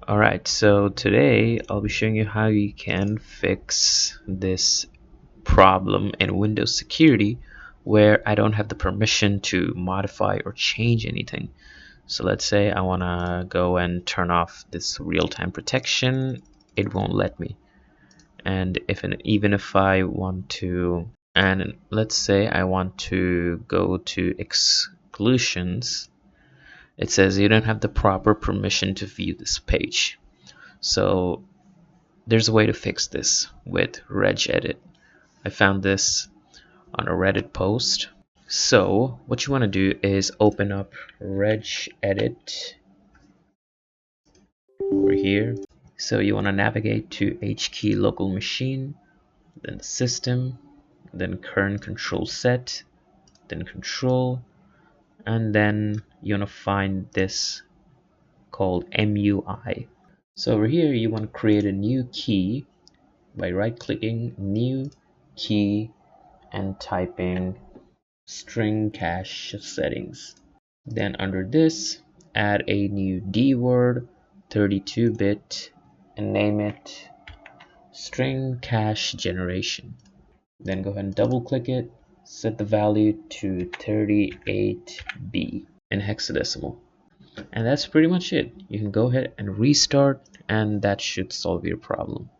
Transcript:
Alright, so today I'll be showing you how you can fix this problem in Windows security where I don't have the permission to modify or change anything. So let's say I want to go and turn off this real-time protection. It won't let me. And even if I want to, and let's say I want to go to exclusions, it says you don't have the proper permission to view this page. So there's a way to fix this with regedit. I found this on a Reddit post. So what you want to do is open up regedit over here. So you want to navigate to HKey local machine, then system, then current control set, then control, and then you want to find this called MUI. So over here you want to create a new key by right clicking new key and typing string cache settings. Then under this, add a new D word, 32-bit, and name it string cache generation. Then go ahead and double click it, set the value to 38B in hexadecimal. And that's pretty much it. You can go ahead and restart, and that should solve your problem.